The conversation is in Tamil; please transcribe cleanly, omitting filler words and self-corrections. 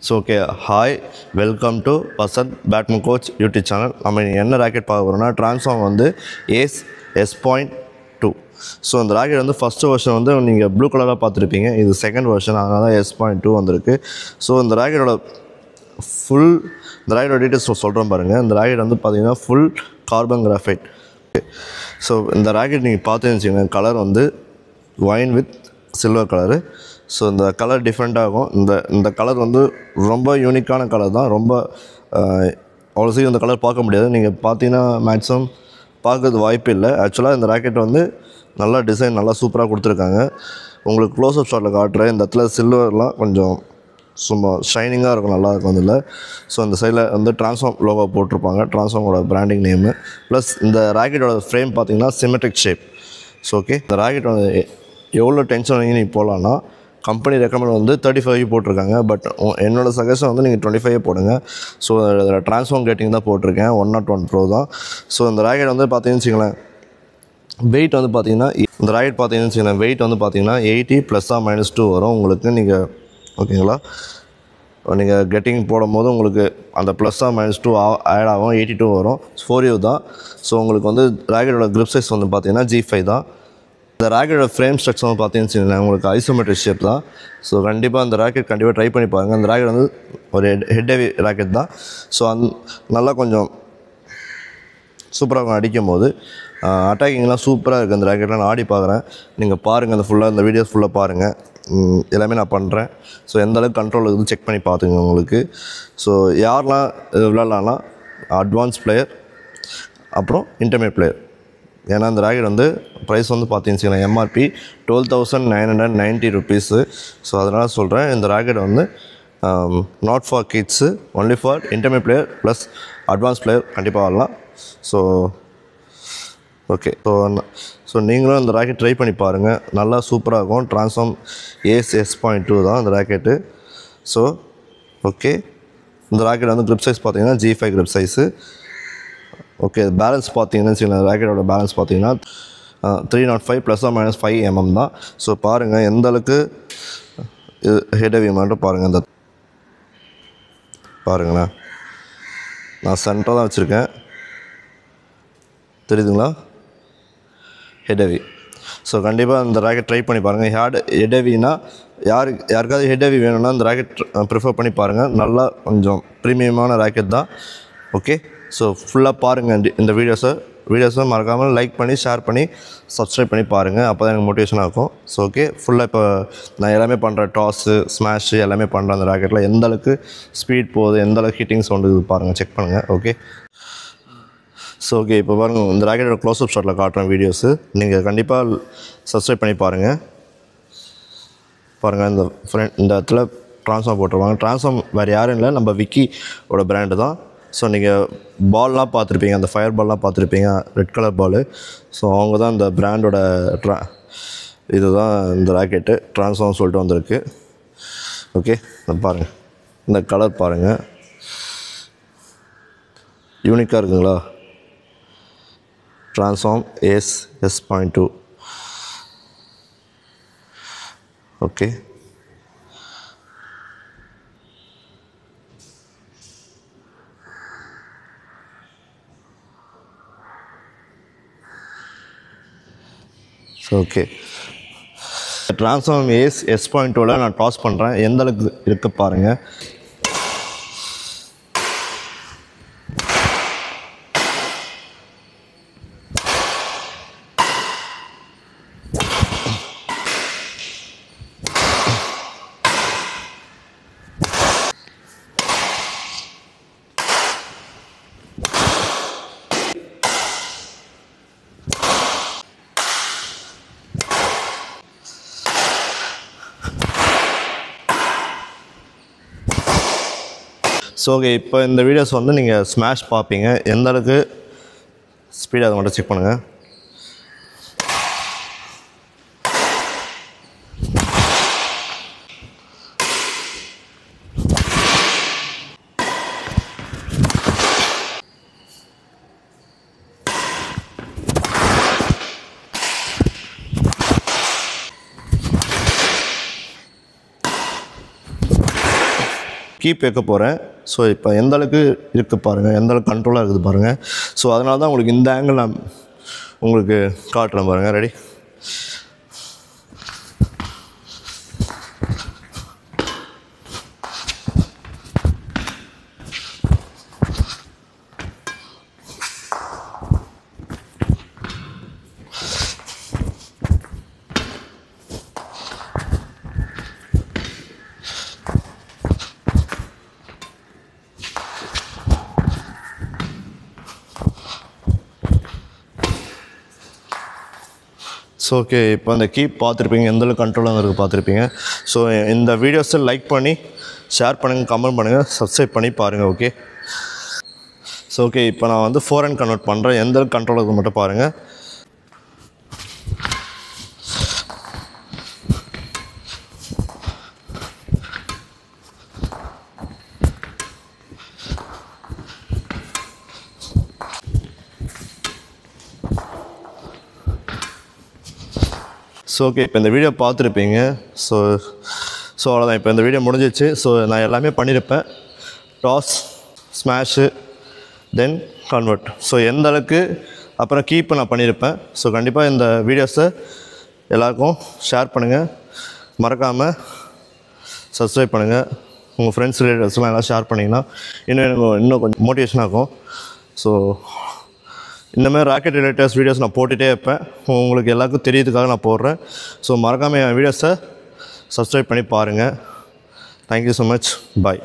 So okay hi welcome to Vasanth பேட்மின் coach YouTube channel. நம்ம என்ன ராக்கெட் பார்க்க போகிறோம்னா ட்ரான்ஸ்ஃபார்ம் வந்து ஏஸ் S.2. ஸோ அந்த ராக்கெட் வந்து ஃபஸ்ட்டு வெர்ஷன் வந்து நீங்கள் ப்ளூ கலராக பார்த்துருப்பீங்க. இது செகண்ட் வெர்ஷன், அதனால தான் S.2 வந்திருக்கு. ஸோ இந்த ராக்கெட்டோட டீட்டெயில்ஸ் சொல்கிறோம் பாருங்கள். இந்த ராக்கெட் வந்து பார்த்தீங்கன்னா ஃபுல் கார்பன் கிராஃபைட். ஸோ இந்த ராக்கெட் நீங்கள் பார்த்துன்னு வச்சுக்கோங்க, கலர் வந்து wine with silver colour. So இந்த கலர் டிஃப்ரெண்ட்டாகும். இந்த கலர் வந்து ரொம்ப யூனிக்கான கலர் தான். ரொம்ப அவ்வளோ சீக்கிரம் இந்த கலர் பார்க்க முடியாது. நீங்கள் பார்த்தீங்கன்னா மேக்ஸிமம் பார்க்கறது வாய்ப்பு இல்லை. ஆக்சுவலாக இந்த ராக்கெட் வந்து நல்லா டிசைன் நல்லா சூப்பராக கொடுத்துருக்காங்க. உங்களுக்கு க்ளோஸ்அப் ஷாட்டில் காட்டுறேன். இந்த இடத்துல சில்வர்லாம் கொஞ்சம் சும்மா ஷைனிங்காக இருக்கும், நல்லாயிருக்கும் அதில். ஸோ இந்த சைடில் வந்து ட்ரான்ஸ்ஃபார்ம் லோகோ போட்டிருப்பாங்க, ட்ரான்ஸ்ஃபார்மோட பிராண்டிங் நேமு. ப்ளஸ் இந்த ராக்கெட்டோட ஃப்ரேம் பார்த்தீங்கன்னா சிமெட்ரிக் ஷேப். ஸோ ஓகே, இந்த ராக்கெட் வந்து எவ்வளோ டென்ஷன் வாங்கி நீங்கள் போகலான்னா கம்பெனி ரெக்கமெண்ட் வந்து 35 போட்டிருக்காங்க. பட் என்னோடய சஜஷன் வந்து நீங்கள் 25 போடுங்க. ஸோ அதில் ட்ரான்ஸ்ஃபார்ம் கேட்டிங் தான் போட்டிருக்கேன், 101 Pro தான். ஸோ இந்த ராக்கெட் வந்து பார்த்தீங்கன்னு வச்சுங்களேன், வெயிட் வந்து பார்த்தீங்கன்னா இந்த ராக்கெட் பார்த்தீங்கன்னு வச்சுங்களேன், வெயிட் வந்து பார்த்தீங்கன்னா 80 + -2 வரும் உங்களுக்கு. நீங்கள் ஓகேங்களா, நீங்கள் கெட்டிங் போடும் போது உங்களுக்கு அந்த +2 ஆட் ஆகும், 82 வரும். 4U தான். ஸோ உங்களுக்கு வந்து ராக்கெட்டோட கிரிப் சைஸ் வந்து பார்த்தீங்கன்னா G5 தான். இந்த ராக்கெட்டோட ஃப்ரேம் ஸ்ட்ரக்சர் வந்து பார்த்தீங்கன்னு வச்சுக்கோங்களேன், உங்களுக்கு ஐசோமெட்ரிக் ஷேப் தான். ஸோ கண்டிப்பாக அந்த ராக்கெட் கண்டிப்பாக ட்ரை பண்ணி பாருங்கள். அந்த ராக்கெட் வந்து ஒரு ஹெட் ஹெவி ராக்கெட் தான். ஸோ நல்லா கொஞ்சம் சூப்பராக அடிக்கும் போது அட்டாக்கிங்லாம் சூப்பராக இருக்குது. அந்த ராக்கெட்லாம் நான் ஆடி பார்க்குறேன், நீங்கள் பாருங்கள். அந்த ஃபுல்லாக இந்த வீடியோஸ் ஃபுல்லாக பாருங்கள், எல்லாமே நான் பண்ணுறேன். ஸோ எந்தளவுக்கு கண்ட்ரோல் இருக்குது செக் பண்ணி பார்த்துங்க உங்களுக்கு. ஸோ யாரெலாம் விளையாடலாம்னா அட்வான்ஸ் பிளேயர், அப்புறம் இன்டர்மீடியட் பிளேயர். ஏன்னா இந்த ராக்கெட் வந்து ப்ரைஸ் வந்து பார்த்தீங்கன்னா MRP 12,990 rupees. ஸோ அதனால் சொல்கிறேன், இந்த ராக்கெட் வந்து not for kids, only for intermediate player plus advance player கண்டிப்பாக ஆடலாம். ஸோ ஓகே, ஸோ நீங்களும் இந்த ராக்கெட் ட்ரை பண்ணி பாருங்கள், நல்லா சூப்பராக இருக்கும். ட்ரான்ஸ்ஃபார்ம் ஏஸ் S.2 தான் இந்த ராக்கெட்டு. ஸோ ஓகே, இந்த ராக்கெட் வந்து கிரிப் சைஸ் பார்த்தீங்கன்னா G5 grip size. Okay, balance பார்த்தீங்கன்னா வச்சுக்கோங்க, ராக்கெட்டோட பேலன்ஸ் பார்த்தீங்கன்னா 305 ± 5 mm தான். ஸோ பாருங்கள் எந்த அளவுக்கு ஹெட் ஹெவி மட்டும் பாருங்கள். இந்த பாருங்களேன், நான் சென்டராக தான் வச்சுருக்கேன், தெரியுதுங்களா, ஹெட் ஹெவி. ஸோ கண்டிப்பாக இந்த ராக்கெட் ட்ரை பண்ணி பாருங்கள். ஹெட் ஹெவினா யாருக்காவது ஹெட் ஹெவி வேணும்னா இந்த ராக்கெட் ப்ரிஃபர் பண்ணி பாருங்கள். நல்லா கொஞ்சம் ப்ரீமியமான ராக்கெட் தான். ஓகே, ஸோ ஃபுல்லாக பாருங்கள் இந்த வீடியோஸை மறக்காமல் லைக் பண்ணி ஷேர் பண்ணி சப்ஸ்கிரைப் பண்ணி பாருங்கள். அப்போ தான் எனக்கு மோட்டிவேஷனாக இருக்கும். ஸோ ஓகே, ஃபுல்லாக இப்போ நான் எல்லாமே பண்ணுறேன், டாஸு ஸ்மாஷு எல்லாமே பண்ணுறேன். அந்த ராக்கெட்டில் எந்த அளவுக்கு ஸ்பீட் போகுது, எந்த அளவுக்கு ஹிட்டிங் சவுண்டு இது பாருங்கள், செக் பண்ணுங்கள். ஓகே, ஸோ ஓகே, இப்போ பாருங்கள் இந்த ராக்கெட்டோட க்ளோஸ்அப் ஷாட்டில் காட்டுறேன் வீடியோஸு. நீங்கள் கண்டிப்பாக சப்ஸ்கிரைப் பண்ணி பாருங்கள். இந்த இடத்துல ட்ரான்ஸ்ஃபார்ம் போட்டுருவாங்க. ட்ரான்ஸ்ஃபார்ம் வேறு யாரும் இல்லை, நம்ம விக்கியோட பிராண்டு தான். ஸோ நீங்கள் பால்லாம் பார்த்துருப்பீங்க, அந்த ஃபயர் பால்லாம் பார்த்துருப்பீங்க, ரெட் கலர் பால். ஸோ அவங்க தான் இந்த பிராண்டோட இதுதான் இந்த ராக்கெட்டு ட்ரான்ஸ்ஃபார்ம் சொல்லிட்டு வந்திருக்கு. ஓகே, பாருங்கள், இந்த கலர் பாருங்கள், யூனிக்காக இருக்குங்களா. Transform as S.2. Okay, okay, transform as S.2ல நான் டாஸ் பண்ணுறேன், எந்த அளவுக்கு இருக்கு பாருங்கள். ஸோ ஓகே, இப்போ இந்த வீடியோஸ் வந்து நீங்கள் ஸ்மாஷ் பார்ப்பீங்க, எந்த அளவுக்கு ஸ்பீடாக அதை மட்டும் செக் பண்ணுங்கள். கீப் வைக்க போகிறேன். ஸோ இப்போ எந்த அளவுக்கு இருக்குது பாருங்கள், எந்த அளவுக்கு கண்ட்ரோலாக இருக்குது பாருங்கள். ஸோ அதனால தான் உங்களுக்கு இந்த ஆங்கிள் நான் உங்களுக்கு காட்டுறேன் பாருங்கள். ரெடி? ஸோ ஓகே, இப்போ அந்த கீப் பார்த்துருப்பீங்க, எந்தளவுக்கு கண்ட்ரோலாக இருக்குது பார்த்துருப்பீங்க. ஸோ இந்த வீடியோஸை லைக் பண்ணி ஷேர் பண்ணுங்கள், கமெண்ட் பண்ணுங்கள், சப்ஸ்கிரைப் பண்ணி பாருங்கள். ஓகே. ஸோ ஓகே, இப்போ நான் வந்து 4 கன்வெர்ட் பண்ணுறேன். எந்தளவுக்கு கண்ட்ரோலாக இருக்குது மட்டும் பாருங்கள். ஸோ ஓகே, இப்போ இந்த வீடியோ பார்த்துருப்பீங்க. ஸோ அவ்வளோதான், இப்போ இந்த வீடியோ முடிஞ்சிச்சு. ஸோ நான் எல்லாமே பண்ணியிருப்பேன், டாஸ், ஸ்மாஷு, தென் கன்வெர்ட். ஸோ எந்த அளவுக்கு அப்புறம் கீப்பு நான் பண்ணியிருப்பேன். ஸோ கண்டிப்பாக இந்த வீடியோஸை எல்லாருக்கும் ஷேர் பண்ணுங்கள், மறக்காமல் சப்ஸ்கிரைப் பண்ணுங்கள். உங்கள் ஃப்ரெண்ட்ஸ் ரிலேட்டிவ்ஸ்லாம் எல்லாம் ஷேர் பண்ணிங்கன்னா இன்னும் கொஞ்சம் மோட்டிவேஷனாக இருக்கும். ஸோ இந்தமாதிரி ராக்கெட் ரிலேட்டட்ஸ் வீடியோஸ் நான் போட்டுகிட்டே இருப்பேன், உங்களுக்கு எல்லாருக்கும் தெரியறதுக்காக நான் போடுறேன். ஸோ மறக்காமல் என் வீடியோஸை சப்ஸ்கிரைப் பண்ணி பாருங்கள். Thank you so much. பாய்.